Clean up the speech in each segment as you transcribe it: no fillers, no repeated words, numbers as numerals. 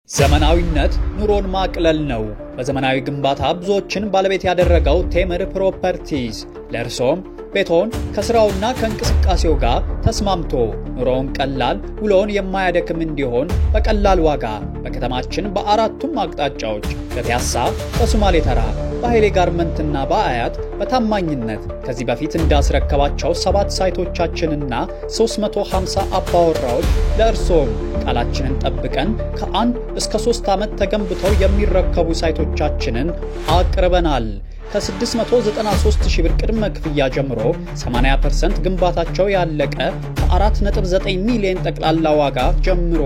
ዘመናዊነት ኑሮን ማቅለል ነው። በዘመናዊ ግንባታ ብዙዎችን ባለቤት ያደረገው ቴምር ፕሮፐርቲስ ለርሶም ቤቶን ከስራውና ከእንቅስቃሴው ጋር ተስማምቶ ኑሮውን ቀላል ውሎን የማያደክም እንዲሆን በቀላል ዋጋ በከተማችን በአራቱም አቅጣጫዎች በፒያሳ፣ በሶማሌ ተራ፣ በኃይሌ ጋርመንትና በአያት በታማኝነት ከዚህ በፊት እንዳስረከባቸው 7 ሳይቶቻችንና 350 አባወራዎች ለእርሶም ቃላችንን ጠብቀን ከ1 እስከ 3 ዓመት ተገንብተው የሚረከቡ ሳይቶቻችንን አቅርበናል። ከ693,000 ብር ቅድመ ክፍያ ጀምሮ 80% ግንባታቸው ያለቀ ከ4.9 ሚሊዮን ጠቅላላ ዋጋ ጀምሮ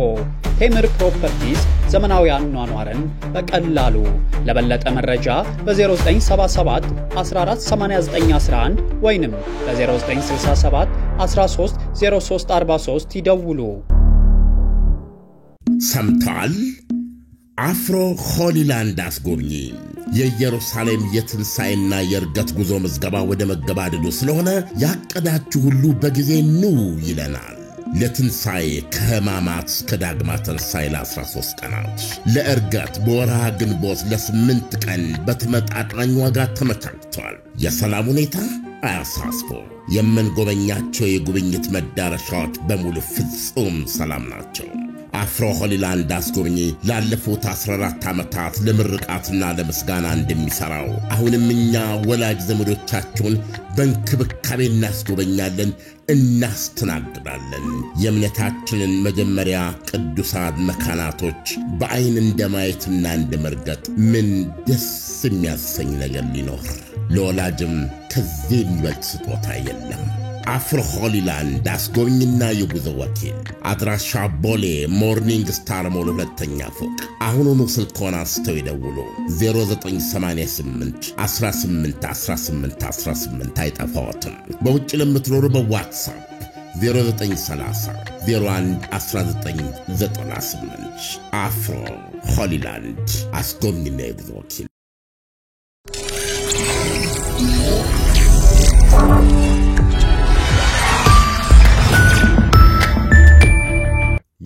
ቴምር ፕሮፐርቲስ ዘመናዊ አኗኗርን በቀላሉ ለበለጠ መረጃ በ0977 148911 ወይንም በ0967 130343 ይደውሉ። ሰምታል አፍሮ ሆሊላንድ አስጎብኚ የኢየሩሳሌም የትንሣኤና የእርገት ጉዞ ምዝገባ ወደ መገባደዱ ስለሆነ ያቀዳችሁ ሁሉ በጊዜ ኑ ይለናል። ለትንሣኤ ከሕማማት እስከ ዳግማ ትንሣኤ ለ13 ቀናት፣ ለእርገት በወርሃ ግንቦት ለ8 ቀን በተመጣጣኝ ዋጋ ተመቻችቷል። የሰላም ሁኔታ አያሳስቦ። የምንጎበኛቸው የጉብኝት መዳረሻዎች በሙሉ ፍጹም ሰላም ናቸው። አፍሮ ሆሊላንድ አስጎብኚ ላለፉት 14 ዓመታት ለምርቃትና ለምስጋና እንደሚሠራው አሁንም እኛ ወላጅ ዘመዶቻችሁን በእንክብካቤ እናስጎበኛለን፣ እናስተናግዳለን። የእምነታችንን መጀመሪያ ቅዱሳን መካናቶች በዐይን እንደማየትና እንደመርገጥ ምን ደስ የሚያሰኝ ነገር ሊኖር? ለወላጅም ከዚህ የሚበልጥ ስጦታ የለም። አፍሮ ሆሊላንድ አስጎብኝና የጉዞ ወኪል አድራሻ ቦሌ ሞርኒንግ ስታር ሞል 2ኛ ፎቅ። አሁኑኑ ስልክዎን አንስተው ይደውሉ። 0988 18 18 18 አይጠፋዎትም። በውጭ ለምትኖሩ በዋትሳፕ 0930 01 1998 አፍሮ ሆሊላንድ አስጎብኝና የጉዞ ወኪል።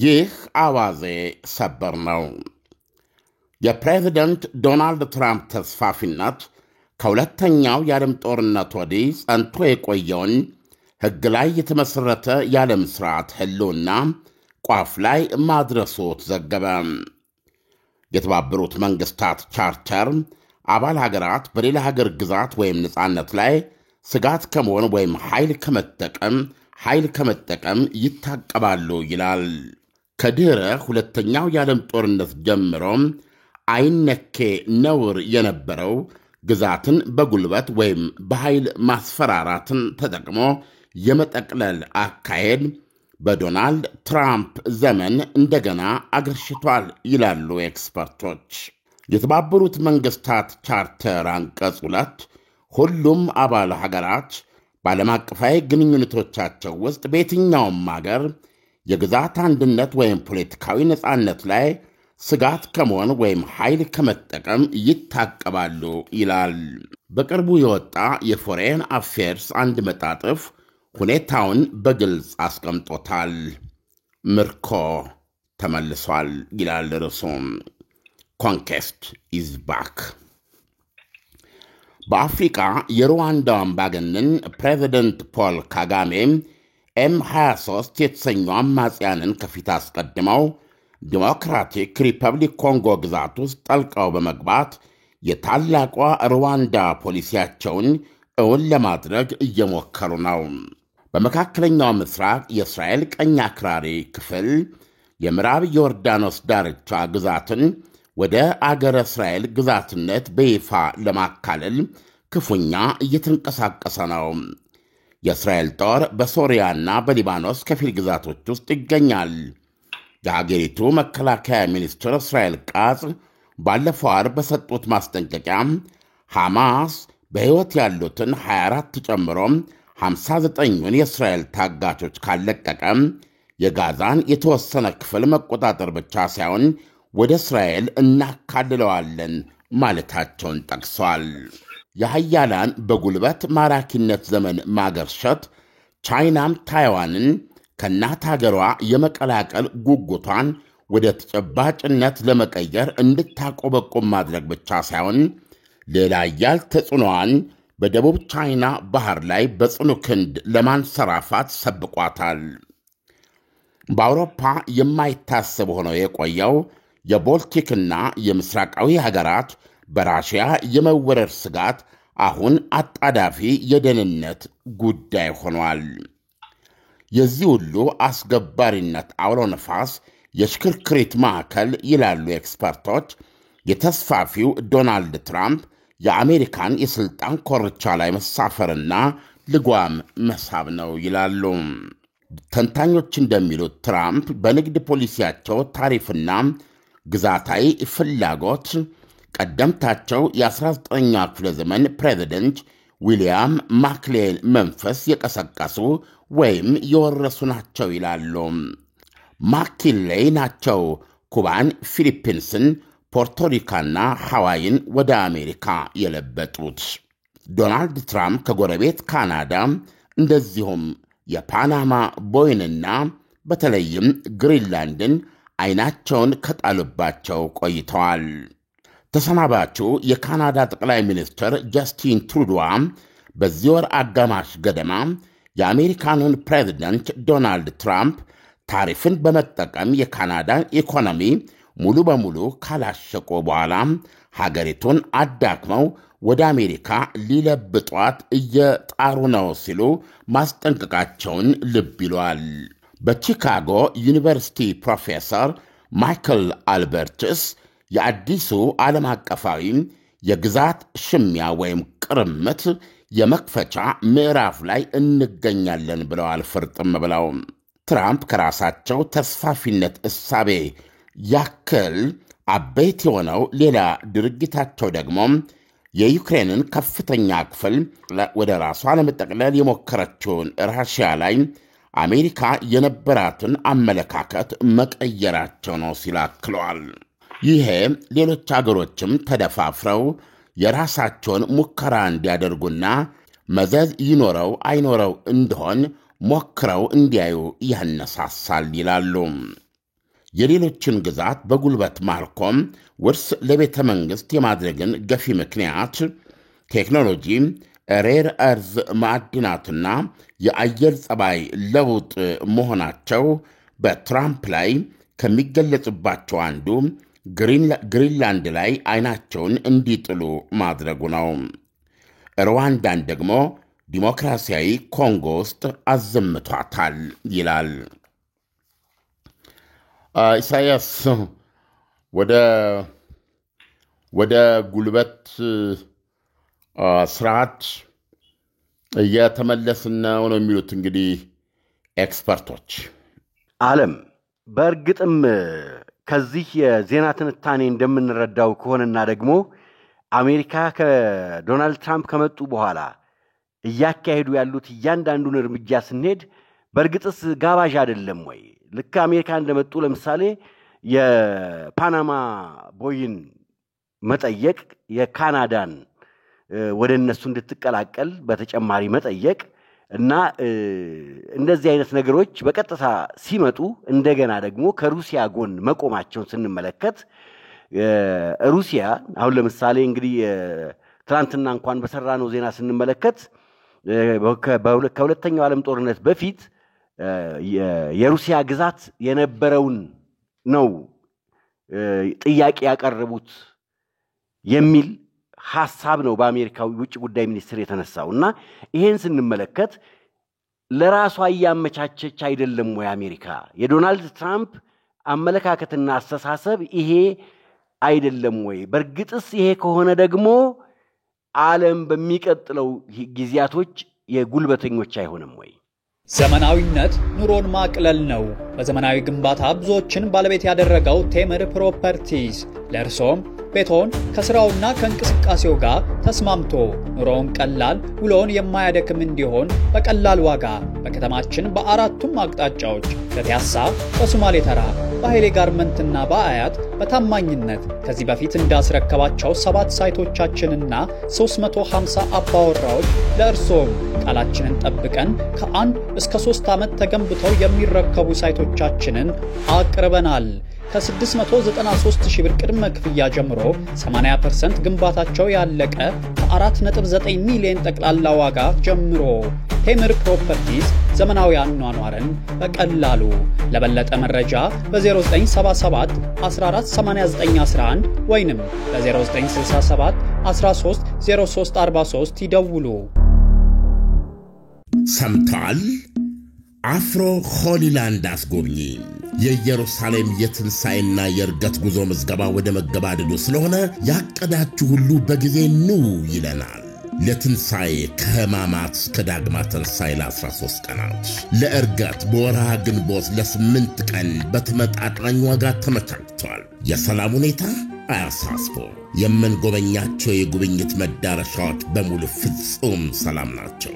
ይህ አዋዜ ሰበር ነው። የፕሬዝደንት ዶናልድ ትራምፕ ተስፋፊነት ከሁለተኛው የዓለም ጦርነት ወዲህ ጸንቶ የቆየውን ሕግ ላይ የተመሠረተ የዓለም ሥርዓት ሕልውና ቋፍ ላይ ማድረሱ ተዘገበ። የተባበሩት መንግሥታት ቻርተር አባል ሀገራት በሌላ ሀገር ግዛት ወይም ነጻነት ላይ ስጋት ከመሆን ወይም ኃይል ከመጠቀም ይታቀባሉ ይላል። ከድህረ ሁለተኛው የዓለም ጦርነት ጀምሮ አይነኬ ነውር የነበረው ግዛትን በጉልበት ወይም በኃይል ማስፈራራትን ተጠቅሞ የመጠቅለል አካሄድ በዶናልድ ትራምፕ ዘመን እንደገና አገርሽቷል ይላሉ ኤክስፐርቶች። የተባበሩት መንግሥታት ቻርተር አንቀጽ 2 ሁሉም አባል ሀገራት በዓለም አቀፋዊ ግንኙነቶቻቸው ውስጥ በየትኛውም አገር የግዛት አንድነት ወይም ፖለቲካዊ ነጻነት ላይ ስጋት ከመሆን ወይም ኃይል ከመጠቀም ይታቀባሉ ይላል። በቅርቡ የወጣ የፎሬን አፌርስ አንድ መጣጥፍ ሁኔታውን በግልጽ አስቀምጦታል። ምርኮ ተመልሷል ይላል ርዕሱም። ኮንኬስት ኢዝ ባክ። በአፍሪካ የሩዋንዳው አምባገነን ፕሬዚደንት ፖል ካጋሜ M23 የተሰኙ አማጽያንን ከፊት አስቀድመው ዲሞክራቲክ ሪፐብሊክ ኮንጎ ግዛት ውስጥ ጠልቀው በመግባት የታላቋ ሩዋንዳ ፖሊሲያቸውን እውን ለማድረግ እየሞከሩ ነው። በመካከለኛው ምስራቅ የእስራኤል ቀኝ አክራሪ ክፍል የምዕራብ ዮርዳኖስ ዳርቻ ግዛትን ወደ አገረ እስራኤል ግዛትነት በይፋ ለማካለል ክፉኛ እየተንቀሳቀሰ ነው። የእስራኤል ጦር በሶሪያና በሊባኖስ ከፊል ግዛቶች ውስጥ ይገኛል። የሀገሪቱ መከላከያ ሚኒስትር እስራኤል ቃጽ ባለፈው ዓርብ በሰጡት ማስጠንቀቂያ ሐማስ በሕይወት ያሉትን 24 ጨምሮ 59ን የእስራኤል ታጋቾች ካለቀቀ የጋዛን የተወሰነ ክፍል መቆጣጠር ብቻ ሳይሆን ወደ እስራኤል እናካልለዋለን ማለታቸውን ጠቅሷል። የሃያላን በጉልበት ማራኪነት ዘመን ማገርሸት ቻይናም ታይዋንን ከናት ሀገሯ የመቀላቀል ጉጉቷን ወደ ተጨባጭነት ለመቀየር እንድታቆበቆም ማድረግ ብቻ ሳይሆን ሌላ ኃያል ተጽዕኖዋን በደቡብ ቻይና ባህር ላይ በጽኑ ክንድ ለማንሰራፋት ሰብቋታል። በአውሮፓ የማይታሰብ ሆኖ የቆየው የቦልቲክና የምስራቃዊ ሀገራት በራሽያ የመወረር ስጋት አሁን አጣዳፊ የደህንነት ጉዳይ ሆኗል። የዚህ ሁሉ አስገባሪነት አውሎ ነፋስ የሽክርክሪት ማዕከል ይላሉ ኤክስፐርቶች የተስፋፊው ዶናልድ ትራምፕ የአሜሪካን የሥልጣን ኮርቻ ላይ መሳፈርና ልጓም መሳብ ነው ይላሉ። ተንታኞች እንደሚሉት ትራምፕ በንግድ ፖሊሲያቸው ታሪፍና ግዛታዊ ፍላጎት ቀደምታቸው የ19ኛ ክፍለ ዘመን ፕሬዚደንት ዊልያም ማክሌን መንፈስ የቀሰቀሱ ወይም የወረሱ ናቸው ይላሉ። ማኪንሌይ ናቸው ኩባን፣ ፊሊፒንስን፣ ፖርቶሪካና ሐዋይን ወደ አሜሪካ የለበጡት። ዶናልድ ትራምፕ ከጎረቤት ካናዳ እንደዚሁም የፓናማ ቦይንና በተለይም ግሪንላንድን ዓይናቸውን ከጣሉባቸው ቆይተዋል። ተሰናባቹ የካናዳ ጠቅላይ ሚኒስትር ጀስቲን ትሩዶዋ በዚህ ወር አጋማሽ ገደማ የአሜሪካኑን ፕሬዚደንት ዶናልድ ትራምፕ ታሪፍን በመጠቀም የካናዳን ኢኮኖሚ ሙሉ በሙሉ ካላሸቁ በኋላ ሀገሪቱን አዳክመው ወደ አሜሪካ ሊለብጧት እየጣሩ ነው ሲሉ ማስጠንቀቃቸውን ልብ ይሏል። በቺካጎ ዩኒቨርሲቲ ፕሮፌሰር ማይክል አልበርትስ የአዲሱ ዓለም አቀፋዊ የግዛት ሽሚያ ወይም ቅርምት የመክፈቻ ምዕራፍ ላይ እንገኛለን ብለዋል። ፍርጥም ብለው ትራምፕ ከራሳቸው ተስፋፊነት እሳቤ ያክል አበይት የሆነው ሌላ ድርጊታቸው ደግሞ የዩክሬንን ከፍተኛ ክፍል ወደ ራሷ ለመጠቅለል የሞከረችውን ራሽያ ላይ አሜሪካ የነበራትን አመለካከት መቀየራቸው ነው ሲሉ አክለዋል። ይሄ ሌሎች አገሮችም ተደፋፍረው የራሳቸውን ሙከራ እንዲያደርጉና መዘዝ ይኖረው አይኖረው እንደሆን ሞክረው እንዲያዩ ያነሳሳል ይላሉ። የሌሎችን ግዛት በጉልበት ማርኮም ውርስ ለቤተ መንግሥት የማድረግን ገፊ ምክንያት ቴክኖሎጂ፣ ሬር እርዝ ማዕድናትና የአየር ጸባይ ለውጥ መሆናቸው በትራምፕ ላይ ከሚገለጽባቸው አንዱ ግሪንላንድ ላይ ዓይናቸውን እንዲጥሉ ማድረጉ ነው። ሩዋንዳን ደግሞ ዲሞክራሲያዊ ኮንጎ ውስጥ አዘምቷታል ይላል። ኢሳያስ ወደ ጉልበት ስርዓት እየተመለስን ነው የሚሉት እንግዲህ ኤክስፐርቶች። ዓለም በእርግጥም ከዚህ የዜና ትንታኔ እንደምንረዳው ከሆነና ደግሞ አሜሪካ ከዶናልድ ትራምፕ ከመጡ በኋላ እያካሄዱ ያሉት እያንዳንዱን እርምጃ ስንሄድ በእርግጥስ ጋባዥ አይደለም ወይ? ልክ አሜሪካ እንደመጡ ለምሳሌ የፓናማ ቦይን መጠየቅ፣ የካናዳን ወደ እነሱ እንድትቀላቀል በተጨማሪ መጠየቅ እና እንደዚህ አይነት ነገሮች በቀጥታ ሲመጡ እንደገና ደግሞ ከሩሲያ ጎን መቆማቸውን ስንመለከት ሩሲያ አሁን ለምሳሌ እንግዲህ ትናንትና እንኳን በሰራነው ዜና ስንመለከት ከሁለተኛው ዓለም ጦርነት በፊት የሩሲያ ግዛት የነበረውን ነው ጥያቄ ያቀረቡት የሚል ሐሳብ ነው በአሜሪካው ውጭ ጉዳይ ሚኒስትር የተነሳውና ይሄን ስንመለከት ለራሷ ያመቻቸች አይደለም ወይ አሜሪካ? የዶናልድ ትራምፕ አመለካከትና አስተሳሰብ ይሄ አይደለም ወይ? በእርግጥስ ይሄ ከሆነ ደግሞ ዓለም በሚቀጥለው ጊዜያቶች የጉልበተኞች አይሆንም ወይ? ዘመናዊነት ኑሮን ማቅለል ነው። በዘመናዊ ግንባታ ብዙዎችን ባለቤት ያደረገው ቴምር ፕሮፐርቲስ ለእርሶም ቤቶን ከስራውና ከእንቅስቃሴው ጋር ተስማምቶ ኑሮውን ቀላል ውሎውን የማያደክም እንዲሆን በቀላል ዋጋ በከተማችን በአራቱም አቅጣጫዎች በፒያሳ፣ በሶማሌ ተራ፣ በኃይሌ ጋርመንትና በአያት በታማኝነት ከዚህ በፊት እንዳስረከባቸው 7 ሳይቶቻችንና 350 አባወራዎች ለእርሶም ቃላችንን ጠብቀን ከ1 እስከ 3 ዓመት ተገንብተው የሚረከቡ ሳይቶቻችንን አቅርበናል። ከ693 ሺህ ብር ቅድመ ክፍያ ጀምሮ 80% ግንባታቸው ያለቀ ከ4.9 ሚሊዮን ጠቅላላ ዋጋ ጀምሮ። ቴምር ፕሮፐርቲስ ዘመናዊ አኗኗርን በቀላሉ። ለበለጠ መረጃ በ0977 148911 ወይንም በ0967 130343 ይደውሉ። ሰምተዋል? አፍሮ ሆሊላንድ አስጎብኚ የኢየሩሳሌም የትንሣኤና የእርገት ጉዞ ምዝገባ ወደ መገባደዱ ስለሆነ ያቀዳችሁ ሁሉ በጊዜ ኑ ይለናል። ለትንሣኤ ከሕማማት እስከ ዳግማ ትንሣኤ ለ13 ቀናት፣ ለእርገት በወርሃ ግንቦት ለ8 ቀን በተመጣጣኝ ዋጋ ተመቻችቷል። የሰላም ሁኔታ አያሳስቦ። የምንጎበኛቸው የጉብኝት መዳረሻዎች በሙሉ ፍጹም ሰላም ናቸው።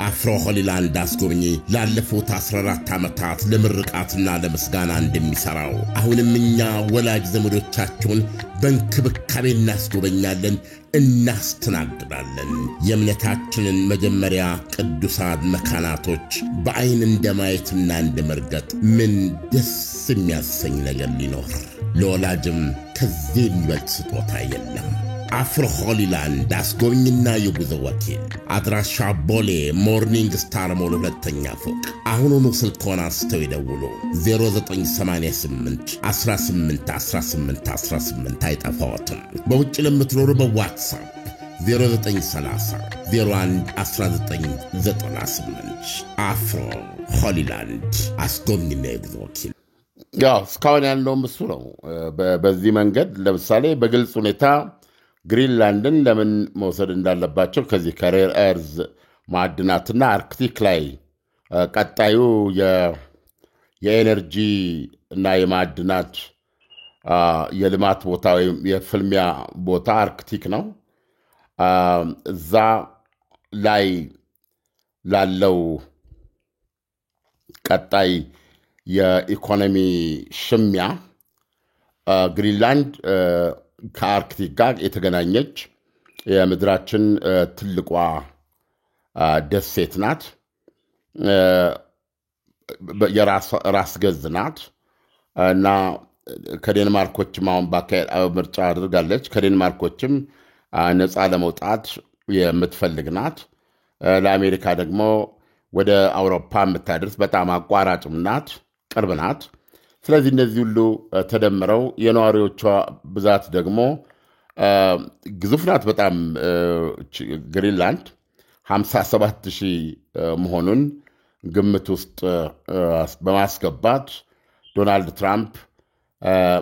አፍሮ ሆሊላንድ አስጎብኚ ላለፉት 14 ዓመታት ለምርቃትና ለምስጋና እንደሚሠራው አሁንም እኛ ወላጅ ዘመዶቻችሁን በእንክብካቤ እናስጎበኛለን፣ እናስተናግዳለን። የእምነታችንን መጀመሪያ ቅዱሳን መካናቶች በዐይን እንደማየትና እንደመርገጥ ምን ደስ የሚያሰኝ ነገር ሊኖር? ለወላጅም ከዚህ የሚበልጥ ስጦታ የለም። አፍሮ ሆሊላንድ አስጎብኝና የጉዞ ወኪል አድራሻ ቦሌ ሞርኒንግ ስታር ሞል 2ኛ ፎቅ። አሁኑኑ ስልክዎን አንስተው ይደውሉ። 0988 18 18 18 አይጠፋዎትም። በውጭ ለምትኖሩ በዋትሳፕ 0930 01 1998 አፍሮ ሆሊላንድ አስጎብኝና የጉዞ ወኪል። ያው እስካሁን ያለውም እሱ ነው። በዚህ መንገድ ለምሳሌ በግልጽ ሁኔታ ግሪንላንድን ለምን መውሰድ እንዳለባቸው ከዚህ ከሬር ኤርዝ ማዕድናትና አርክቲክ ላይ ቀጣዩ የኤነርጂ እና የማዕድናት የልማት ቦታ ወይም የፍልሚያ ቦታ አርክቲክ ነው። እዛ ላይ ላለው ቀጣይ የኢኮኖሚ ሽሚያ ግሪንላንድ ከአርክቲክ ጋር የተገናኘች የምድራችን ትልቋ ደሴት ናት። የራስ ገዝ ናት እና ከዴንማርኮችም አሁን ባካሄድ ምርጫ አድርጋለች። ከዴንማርኮችም ነፃ ለመውጣት የምትፈልግ ናት። ለአሜሪካ ደግሞ ወደ አውሮፓ የምታደርስ በጣም አቋራጭም ናት፣ ቅርብ ናት። ስለዚህ እነዚህ ሁሉ ተደምረው የነዋሪዎቿ ብዛት ደግሞ ግዙፍ ናት በጣም። ግሪንላንድ 57,000 መሆኑን ግምት ውስጥ በማስገባት ዶናልድ ትራምፕ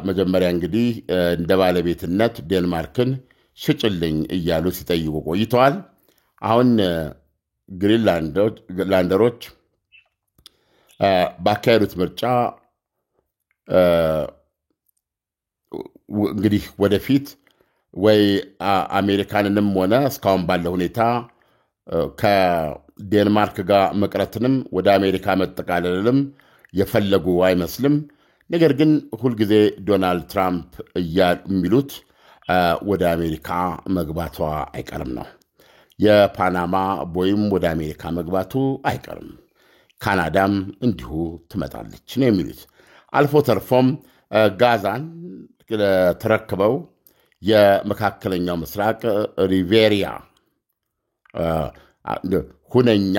መጀመሪያ እንግዲህ እንደ ባለቤትነት ዴንማርክን ሽጭልኝ እያሉ ሲጠይቁ ቆይተዋል። አሁን ግሪንላንደሮች ባካሄዱት ምርጫ እንግዲህ ወደፊት ወይ አሜሪካንንም ሆነ እስካሁን ባለው ሁኔታ ከዴንማርክ ጋር መቅረትንም ወደ አሜሪካ መጠቃለልንም የፈለጉ አይመስልም። ነገር ግን ሁልጊዜ ዶናልድ ትራምፕ የሚሉት ወደ አሜሪካ መግባቷ አይቀርም ነው። የፓናማ ቦይም ወደ አሜሪካ መግባቱ አይቀርም፣ ካናዳም እንዲሁ ትመጣለች ነው የሚሉት። አልፎ ተርፎም ጋዛን ተረክበው የመካከለኛው ምስራቅ ሪቬሪያ ሁነኛ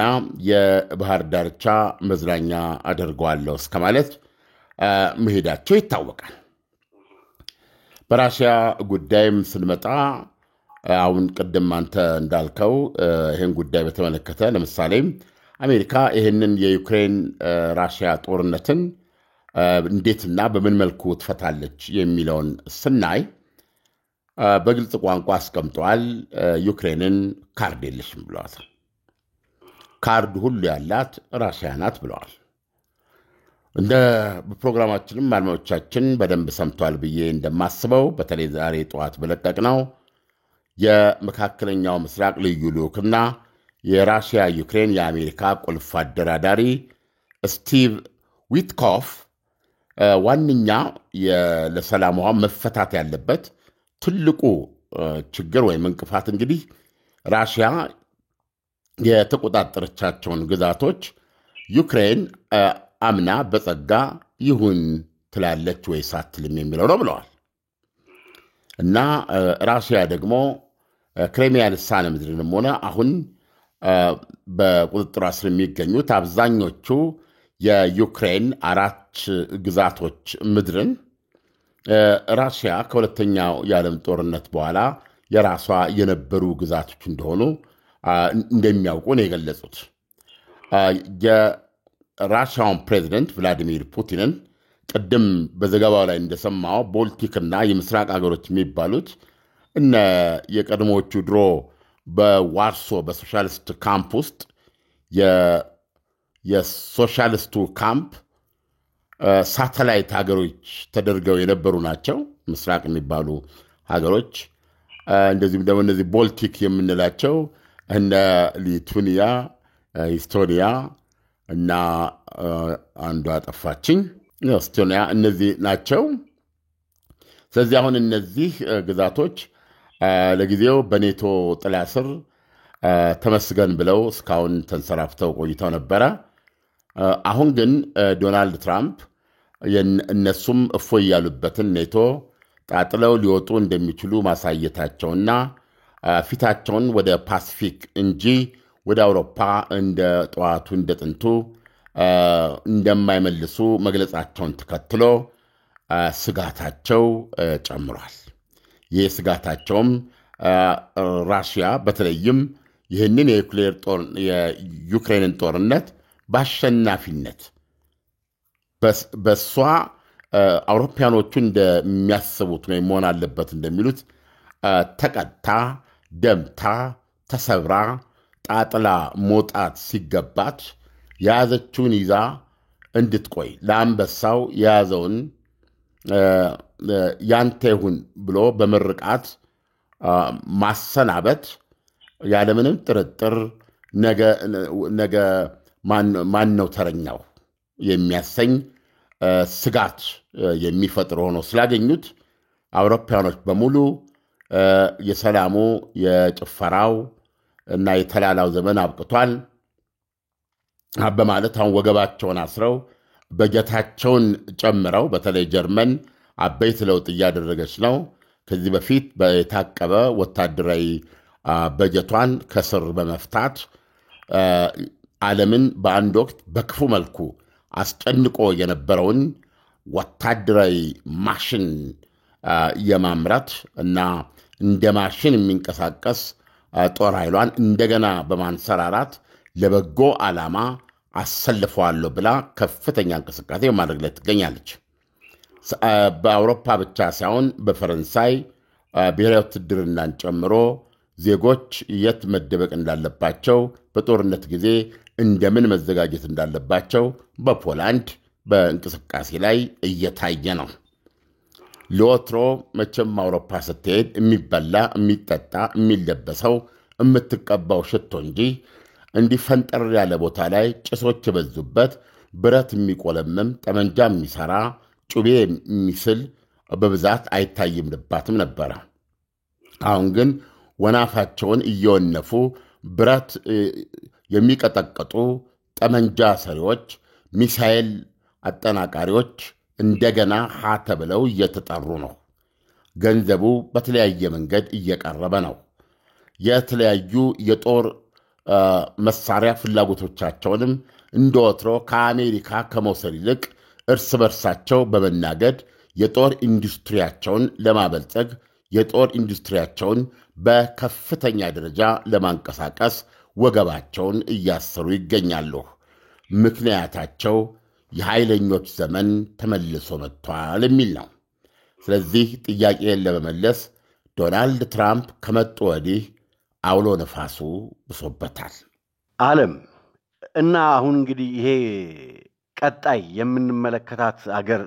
የባህር ዳርቻ መዝናኛ አደርገዋለሁ እስከ ማለት መሄዳቸው ይታወቃል። በራሽያ ጉዳይም ስንመጣ አሁን ቅድም አንተ እንዳልከው ይህን ጉዳይ በተመለከተ ለምሳሌ አሜሪካ ይህንን የዩክሬን ራሽያ ጦርነትን እንዴትና በምን መልኩ ትፈታለች የሚለውን ስናይ በግልጽ ቋንቋ አስቀምጠዋል። ዩክሬንን ካርድ የለሽም ብለዋል። ካርድ ሁሉ ያላት ራሽያ ናት ብለዋል። እንደ ፕሮግራማችንም አድማጮቻችን በደንብ ሰምቷል ብዬ እንደማስበው በተለይ ዛሬ ጠዋት በለቀቅ ነው የመካከለኛው ምስራቅ ልዩ ልዑክና የራሽያ ዩክሬን የአሜሪካ ቁልፍ አደራዳሪ ስቲቭ ዊትኮፍ ዋነኛ ለሰላሟ መፈታት ያለበት ትልቁ ችግር ወይም እንቅፋት እንግዲህ ራሽያ የተቆጣጠረቻቸውን ግዛቶች ዩክሬን አምና በጸጋ ይሁን ትላለች ወይስ አትልም የሚለው ነው ብለዋል። እና ራሽያ ደግሞ ክሬሚያ ልሳነ ምድርንም ሆነ አሁን በቁጥጥሯ ስር የሚገኙት አብዛኞቹ የዩክሬን 4 ግዛቶች ምድርን ራሽያ ከሁለተኛው የዓለም ጦርነት በኋላ የራሷ የነበሩ ግዛቶች እንደሆኑ እንደሚያውቁ ነው የገለጹት። የራሽያውን ፕሬዚደንት ቭላዲሚር ፑቲንን ቅድም በዘገባው ላይ እንደሰማው ቦልቲክና የምስራቅ ሀገሮች የሚባሉት እነ የቀድሞዎቹ ድሮ በዋርሶ በሶሻሊስት ካምፕ ውስጥ የሶሻሊስቱ ካምፕ ሳተላይት ሀገሮች ተደርገው የነበሩ ናቸው ምስራቅ የሚባሉ ሀገሮች። እንደዚሁም ደግሞ እነዚህ ቦልቲክ የምንላቸው እነ ሊቱኒያ፣ ኢስቶኒያ እና አንዷ ጠፋችኝ ኤስቶኒያ፣ እነዚህ ናቸው። ስለዚህ አሁን እነዚህ ግዛቶች ለጊዜው በኔቶ ጥላ ስር ተመስገን ብለው እስካሁን ተንሰራፍተው ቆይተው ነበረ። አሁን ግን ዶናልድ ትራምፕ እነሱም እፎይ ያሉበትን ኔቶ ጣጥለው ሊወጡ እንደሚችሉ ማሳየታቸውና ፊታቸውን ወደ ፓሲፊክ እንጂ ወደ አውሮፓ እንደ ጠዋቱ እንደ ጥንቱ እንደማይመልሱ መግለጻቸውን ተከትሎ ስጋታቸው ጨምሯል። ይህ ስጋታቸውም ራሽያ በተለይም ይህንን የዩክሬንን ጦርነት በአሸናፊነት በእሷ አውሮፓያኖቹ እንደሚያስቡት ወይም መሆን አለበት እንደሚሉት ተቀጥታ፣ ደምታ፣ ተሰብራ፣ ጣጥላ መውጣት ሲገባት የያዘችውን ይዛ እንድትቆይ ለአንበሳው የያዘውን ያንተ ይሁን ብሎ በምርቃት ማሰናበት ያለምንም ጥርጥር ነገ ማን ነው ተረኛው የሚያሰኝ ስጋት የሚፈጥር ሆኖ ስላገኙት አውሮፓውያኖች በሙሉ የሰላሙ የጭፈራው እና የተላላው ዘመን አብቅቷል በማለት አሁን ወገባቸውን አስረው በጀታቸውን ጨምረው፣ በተለይ ጀርመን አበይት ለውጥ እያደረገች ነው። ከዚህ በፊት የታቀበ ወታደራዊ በጀቷን ከስር በመፍታት ዓለምን በአንድ ወቅት በክፉ መልኩ አስጨንቆ የነበረውን ወታደራዊ ማሽን የማምረት እና እንደ ማሽን የሚንቀሳቀስ ጦር ኃይሏን እንደገና በማንሰራራት ለበጎ ዓላማ አሰልፈዋለሁ ብላ ከፍተኛ እንቅስቃሴ በማድረግ ላይ ትገኛለች። በአውሮፓ ብቻ ሳይሆን በፈረንሳይ ብሔራዊ ውትድርናን ጨምሮ ዜጎች የት መደበቅ እንዳለባቸው፣ በጦርነት ጊዜ እንደምን መዘጋጀት እንዳለባቸው በፖላንድ በእንቅስቃሴ ላይ እየታየ ነው። ለወትሮ መቼም አውሮፓ ስትሄድ የሚበላ የሚጠጣ የሚለበሰው የምትቀባው ሽቶ እንጂ እንዲፈንጠር ያለ ቦታ ላይ ጭሶች የበዙበት ብረት የሚቆለምም ጠመንጃ የሚሰራ ጩቤ የሚስል በብዛት አይታይምባትም ነበረ። አሁን ግን ወናፋቸውን እየወነፉ ብረት የሚቀጠቅጡ ጠመንጃ ሰሪዎች፣ ሚሳኤል አጠናቃሪዎች እንደገና ሀ ተብለው እየተጠሩ ነው። ገንዘቡ በተለያየ መንገድ እየቀረበ ነው። የተለያዩ የጦር መሳሪያ ፍላጎቶቻቸውንም እንደወትሮ ከአሜሪካ ከመውሰድ ይልቅ እርስ በርሳቸው በመናገድ የጦር ኢንዱስትሪያቸውን ለማበልጸግ የጦር ኢንዱስትሪያቸውን በከፍተኛ ደረጃ ለማንቀሳቀስ ወገባቸውን እያሰሩ ይገኛሉ። ምክንያታቸው የኃይለኞች ዘመን ተመልሶ መጥቷል የሚል ነው። ስለዚህ ጥያቄን ለመመለስ ዶናልድ ትራምፕ ከመጡ ወዲህ አውሎ ነፋሱ ብሶበታል ዓለም እና አሁን እንግዲህ ይሄ ቀጣይ የምንመለከታት አገር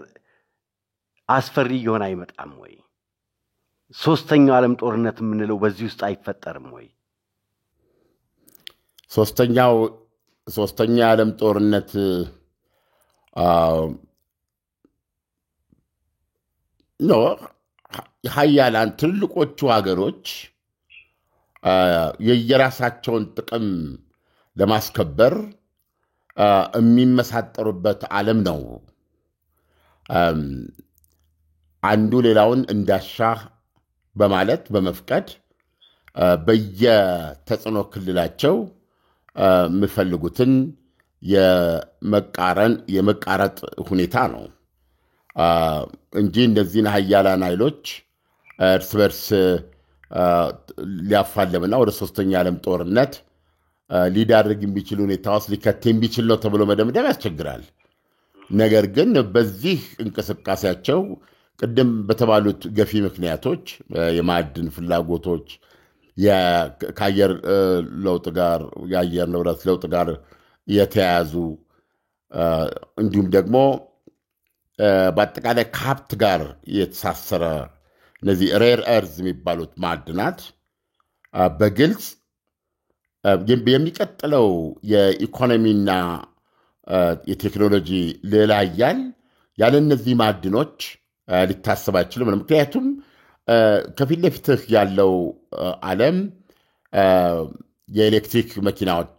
አስፈሪ እየሆነ አይመጣም ወይ? ሶስተኛው ዓለም ጦርነት የምንለው በዚህ ውስጥ አይፈጠርም ወይ? ሶስተኛው ዓለም ጦርነት ሀያላን ትልቆቹ ሀገሮች የየራሳቸውን ጥቅም ለማስከበር የሚመሳጠሩበት ዓለም ነው። አንዱ ሌላውን እንዳሻህ በማለት በመፍቀድ በየተጽዕኖ ክልላቸው የሚፈልጉትን የመቃረጥ ሁኔታ ነው እንጂ እነዚህን ሀያላን ኃይሎች እርስ በርስ ሊያፋለምና ወደ ሶስተኛ ዓለም ጦርነት ሊዳርግ የሚችል ሁኔታ ውስጥ ሊከት የሚችል ነው ተብሎ መደምደም ያስቸግራል። ነገር ግን በዚህ እንቅስቃሴያቸው ቅድም በተባሉት ገፊ ምክንያቶች የማዕድን ፍላጎቶች ከአየር ለውጥ ጋር የአየር ንብረት ለውጥ ጋር የተያያዙ እንዲሁም ደግሞ በአጠቃላይ ከሀብት ጋር የተሳሰረ እነዚህ ሬር እርዝ የሚባሉት ማዕድናት በግልጽ የሚቀጥለው የኢኮኖሚና የቴክኖሎጂ ሌላ ኃያል ያለ እነዚህ ማዕድኖች ሊታሰብ አይችልም። ምክንያቱም ከፊት ለፊትህ ያለው ዓለም የኤሌክትሪክ መኪናዎች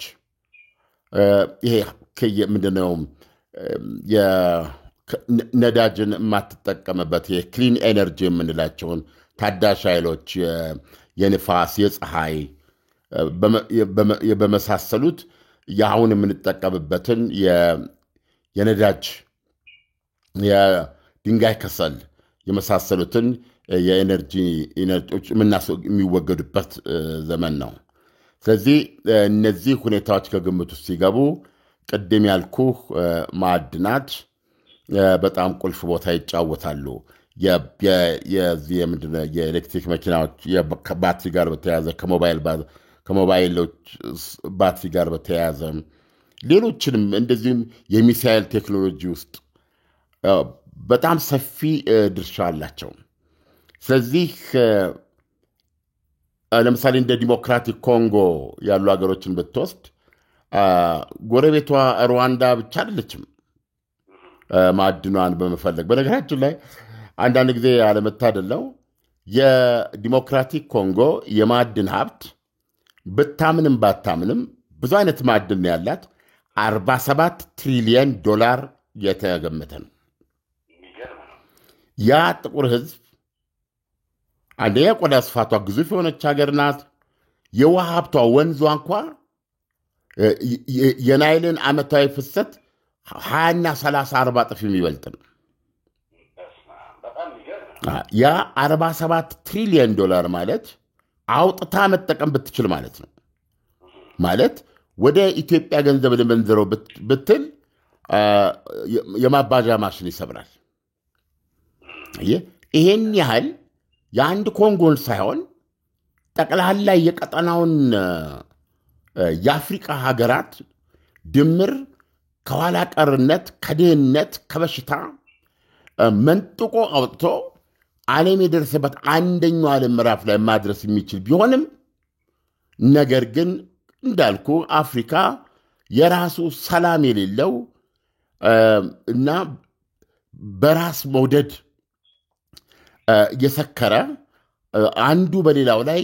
ይሄ ምንድነው ነዳጅን የማትጠቀምበት የክሊን ኤነርጂ የምንላቸውን ታዳሽ ኃይሎች የንፋስ፣ የፀሐይ በመሳሰሉት የአሁን የምንጠቀምበትን የነዳጅ፣ የድንጋይ ከሰል የመሳሰሉትን የኤነርጂዎች የሚወገዱበት ዘመን ነው። ስለዚህ እነዚህ ሁኔታዎች ከግምት ውስጥ ሲገቡ ቅድም ያልኩህ ማዕድናት በጣም ቁልፍ ቦታ ይጫወታሉ። የኤሌክትሪክ መኪናዎች ከባትሪ ጋር በተያያዘ ከሞባይሎች ባትሪ ጋር በተያያዘ ሌሎችንም እንደዚሁም የሚሳይል ቴክኖሎጂ ውስጥ በጣም ሰፊ ድርሻ አላቸው። ስለዚህ ለምሳሌ እንደ ዲሞክራቲክ ኮንጎ ያሉ ሀገሮችን ብትወስድ ጎረቤቷ ሩዋንዳ ብቻ አይደለችም ማዕድኗን በመፈለግ። በነገራችን ላይ አንዳንድ ጊዜ አለመታደል ነው የዲሞክራቲክ ኮንጎ የማዕድን ሀብት ብታምንም ባታምንም ብዙ አይነት ማዕድን ያላት 47 ትሪሊየን ዶላር የተገመተ ነው። ያ ጥቁር ህዝብ አንደኛ ቆዳ ስፋቷ ግዙፍ የሆነች ሀገር ናት። የውሃ ሀብቷ ወንዟ እንኳ የናይልን ዓመታዊ ፍሰት 20ና 30 40 እጥፍ የሚበልጥ ነው። ያ 47 ትሪሊየን ዶላር ማለት አውጥታ መጠቀም ብትችል ማለት ነው። ማለት ወደ ኢትዮጵያ ገንዘብ ለመንዘረው ብትል የማባዣ ማሽን ይሰብራል። ይሄን ያህል የአንድ ኮንጎን ሳይሆን ጠቅላላ የቀጠናውን የአፍሪቃ ሀገራት ድምር ከኋላ ቀርነት፣ ከድህነት፣ ከበሽታ መንጥቆ አውጥቶ ዓለም የደረሰበት አንደኛው ዓለም ምዕራፍ ላይ ማድረስ የሚችል ቢሆንም ነገር ግን እንዳልኩ አፍሪካ የራሱ ሰላም የሌለው እና በራስ መውደድ የሰከረ አንዱ በሌላው ላይ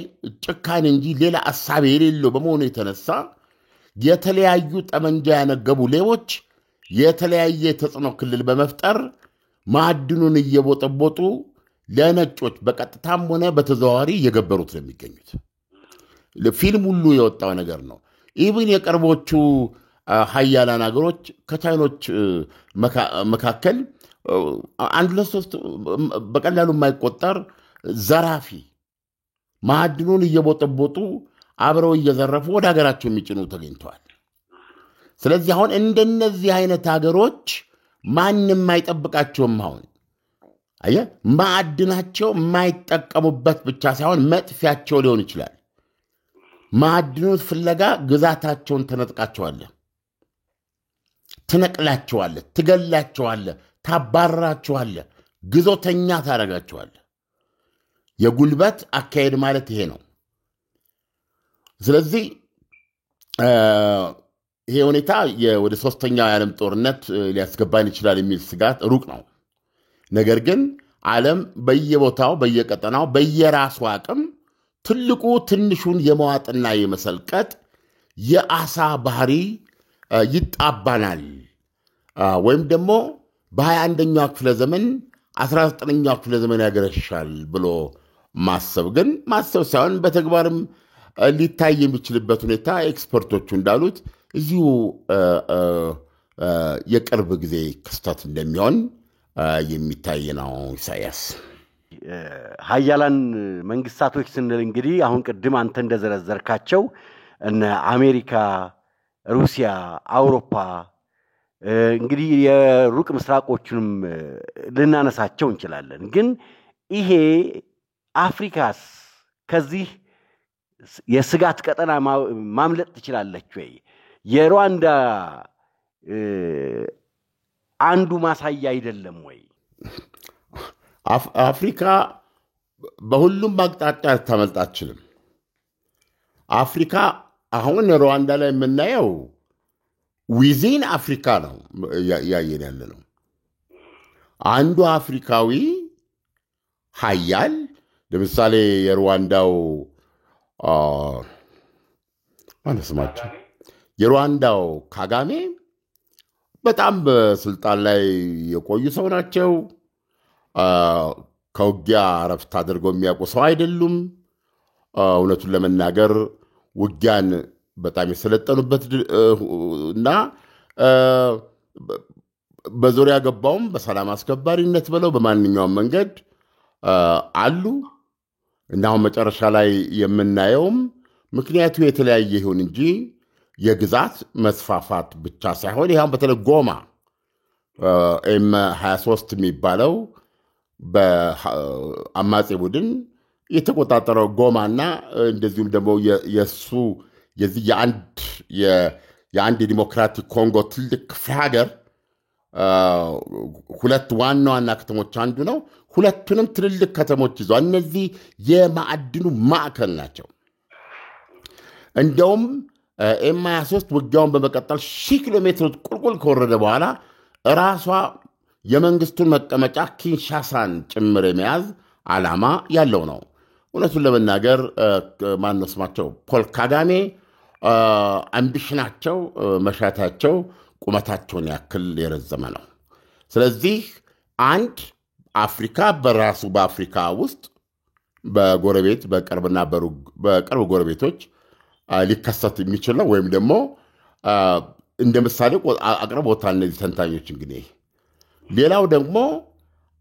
ጭካኔ እንጂ ሌላ አሳቢ የሌለው በመሆኑ የተነሳ የተለያዩ ጠመንጃ ያነገቡ ሌቦች የተለያየ ተጽዕኖ ክልል በመፍጠር ማዕድኑን እየቦጠቦጡ ለነጮች በቀጥታም ሆነ በተዘዋዋሪ እየገበሩት ነው የሚገኙት። ፊልም ሁሉ የወጣው ነገር ነው። ኢቭን የቅርቦቹ ሀያላን ሀገሮች ከቻይኖች መካከል አንድ ለሶስት በቀላሉ የማይቆጠር ዘራፊ ማዕድኑን እየቦጠቦጡ አብረው እየዘረፉ ወደ ሀገራቸው የሚጭኑ ተገኝተዋል። ስለዚህ አሁን እንደነዚህ አይነት ሀገሮች ማንም አይጠብቃቸውም። አሁን አየህ ማዕድናቸው የማይጠቀሙበት ብቻ ሳይሆን መጥፊያቸው ሊሆን ይችላል። ማዕድኑን ፍለጋ ግዛታቸውን ትነጥቃቸዋለህ፣ ትነቅላቸዋለህ፣ ትገላቸዋለህ፣ ታባርራቸዋለህ፣ ግዞተኛ ታደርጋቸዋለህ። የጉልበት አካሄድ ማለት ይሄ ነው። ስለዚህ ይሄ ሁኔታ ወደ ሶስተኛው የዓለም ጦርነት ሊያስገባን ይችላል የሚል ስጋት ሩቅ ነው። ነገር ግን ዓለም በየቦታው በየቀጠናው በየራሱ አቅም ትልቁ ትንሹን የመዋጥና የመሰልቀጥ የአሳ ባህሪ ይጣባናል ወይም ደግሞ በ21ኛው ክፍለ ዘመን 19ኛው ክፍለ ዘመን ያገረሻል ብሎ ማሰብ ግን ማሰብ ሳይሆን በተግባርም ሊታይ የሚችልበት ሁኔታ ኤክስፐርቶቹ እንዳሉት እዚሁ የቅርብ ጊዜ ክስተት እንደሚሆን የሚታይ ነው። ኢሳያስ ሀያላን መንግስታቶች ስንል እንግዲህ አሁን ቅድም አንተ እንደዘረዘርካቸው እነ አሜሪካ፣ ሩሲያ፣ አውሮፓ እንግዲህ የሩቅ ምስራቆቹንም ልናነሳቸው እንችላለን። ግን ይሄ አፍሪካስ ከዚህ የስጋት ቀጠና ማምለጥ ትችላለች ወይ? የሩዋንዳ አንዱ ማሳያ አይደለም ወይ? አፍሪካ በሁሉም አቅጣጫ ልታመልጥ አትችልም። አፍሪካ አሁን ሩዋንዳ ላይ የምናየው ዊዚን አፍሪካ ነው ያየን ያለ ነው። አንዱ አፍሪካዊ ሀያል ለምሳሌ የሩዋንዳው ማለት ስማቸው የሩዋንዳው ካጋሜ በጣም በስልጣን ላይ የቆዩ ሰው ናቸው። ከውጊያ ረፍት አድርገው የሚያውቁ ሰው አይደሉም። እውነቱን ለመናገር ውጊያን በጣም የሰለጠኑበት እና በዙሪያ ገባውም በሰላም አስከባሪነት ብለው በማንኛውም መንገድ አሉ። እና አሁን መጨረሻ ላይ የምናየውም ምክንያቱ የተለያየ ይሁን እንጂ የግዛት መስፋፋት ብቻ ሳይሆን ይሄን በተለይ ጎማ M23 የሚባለው በአማጺ ቡድን የተቆጣጠረው ጎማና እንደዚሁም ደግሞ የሱ የዚህ የአንድ ዲሞክራቲክ ኮንጎ ትልቅ ክፍለ ሀገር ሁለት ዋና ዋና ከተሞች አንዱ ነው። ሁለቱንም ትልልቅ ከተሞች ይዟል። እነዚህ የማዕድኑ ማዕከል ናቸው። እንደውም M23 ውጊያውን በመቀጠል 1000 ኪሎ ሜትር ቁልቁል ከወረደ በኋላ ራሷ የመንግስቱን መቀመጫ ኪንሻሳን ጭምር የመያዝ ዓላማ ያለው ነው። እውነቱን ለመናገር ማነው ስማቸው ፖል ካጋሜ አምቢሽናቸው መሻታቸው ቁመታቸውን ያክል የረዘመ ነው። ስለዚህ አንድ አፍሪካ በራሱ በአፍሪካ ውስጥ በጎረቤት በቅርብና በቅርብ ጎረቤቶች ሊከሰት የሚችል ነው። ወይም ደግሞ እንደ ምሳሌ አቅርቦታል እነዚህ ተንታኞች። እንግዲህ ሌላው ደግሞ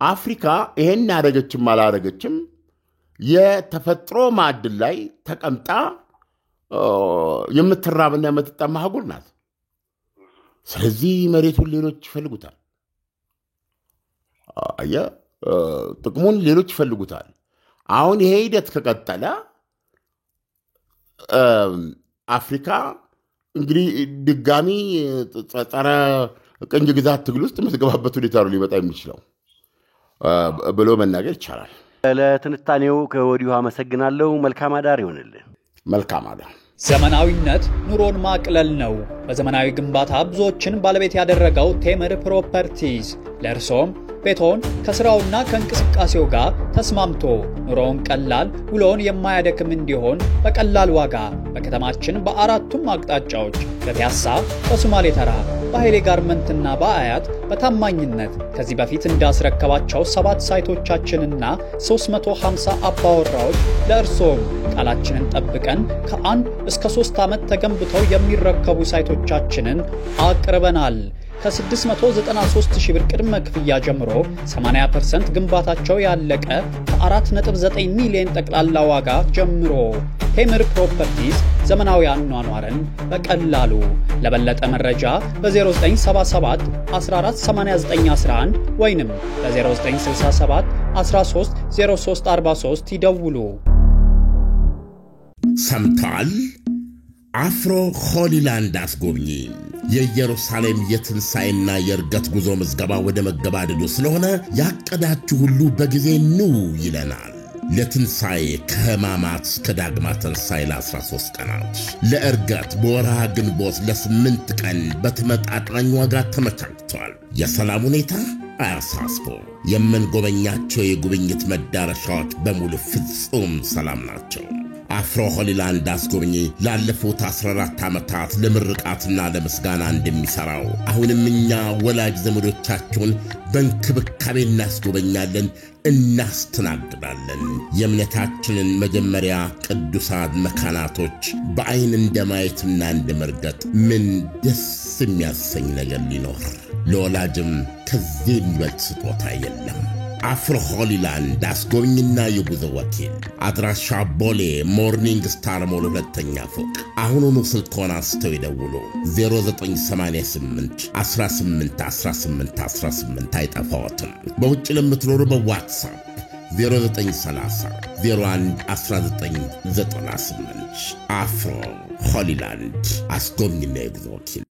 አፍሪካ ይሄን ያደረገችም አላደረገችም የተፈጥሮ ማዕድን ላይ ተቀምጣ የምትራብና የምትጠማ አህጉር ናት። ስለዚህ መሬቱን ሌሎች ይፈልጉታል። ጥቅሙን ሌሎች ይፈልጉታል። አሁን ይሄ ሂደት ከቀጠለ አፍሪካ እንግዲህ ድጋሚ ጸረ ቅኝ ግዛት ትግል ውስጥ የምትገባበት ሁኔታ ነው ሊመጣ የሚችለው ብሎ መናገር ይቻላል። ለትንታኔው ከወዲሁ አመሰግናለሁ። መልካም አዳር ይሆንልህ። መልካም አዳር። ዘመናዊነት ኑሮን ማቅለል ነው። በዘመናዊ ግንባታ ብዙዎችን ባለቤት ያደረገው ቴምር ፕሮፐርቲስ ለእርሶም ቤቶን ከስራውና ከእንቅስቃሴው ጋር ተስማምቶ ኑሮውን ቀላል ውሎን የማያደክም እንዲሆን በቀላል ዋጋ በከተማችን በአራቱም አቅጣጫዎች በፒያሳ፣ በሶማሌ ተራ፣ በኃይሌ ጋርመንትና በአያት በታማኝነት ከዚህ በፊት እንዳስረከባቸው 7 ሳይቶቻችንና 350 አባወራዎች ለእርሶም ቃላችንን ጠብቀን ከ1 እስከ 3 ዓመት ተገንብተው የሚረከቡ ሳይቶቻችንን አቅርበናል። ከ693,000 ብር ቅድመ ክፍያ ጀምሮ 80% ግንባታቸው ያለቀ ከ4.9 ሚሊዮን ጠቅላላ ዋጋ ጀምሮ ቴምር ፕሮፐርቲስ ዘመናዊ አኗኗርን በቀላሉ። ለበለጠ መረጃ በ0977 148911 ወይንም በ0967 130343 ይደውሉ። ሰምተዋል? አፍሮ ሆሊላንድ አስጎብኚ የኢየሩሳሌም የትንሣኤና የእርገት ጉዞ ምዝገባ ወደ መገባደዱ ስለሆነ ያቀዳችሁ ሁሉ በጊዜ ኑ ይለናል። ለትንሣኤ ከሕማማት እስከ ዳግማ ትንሣኤ ለ13 ቀናት፣ ለእርገት በወርሃ ግንቦት ለ8 ቀን በተመጣጣኝ ዋጋ ተመቻችቷል። የሰላም ሁኔታ አያሳስቦ። የምንጎበኛቸው የጉብኝት መዳረሻዎች በሙሉ ፍጹም ሰላም ናቸው። አፍሮ ሆሊላንድ አስጎብኚ ላለፉት 14 ዓመታት ለምርቃትና ለምስጋና እንደሚሰራው አሁንም እኛ ወላጅ ዘመዶቻቸውን በእንክብካቤ እናስጎበኛለን፣ እናስተናግዳለን። የእምነታችንን መጀመሪያ ቅዱሳን መካናቶች በአይን እንደማየትና እንደመርገጥ ምን ደስ የሚያሰኝ ነገር ሊኖር? ለወላጅም ከዚህ የሚበልጥ ስጦታ የለም። አፍሮ ሆሊላንድ አስጎብኝና የጉዞ ወኪል አድራሻ ቦሌ ሞርኒንግ ስታር ሞል 2ኛ ፎቅ። አሁኑኑ ስልክዎን አንስተው ይደውሉ። 0988 18 18 18 አይጠፋዎትም። በውጭ ለምትኖሩ በዋትሳፕ 0930 01 1998 አፍሮ ሆሊላንድ አስጎብኝና የጉዞ ወኪል።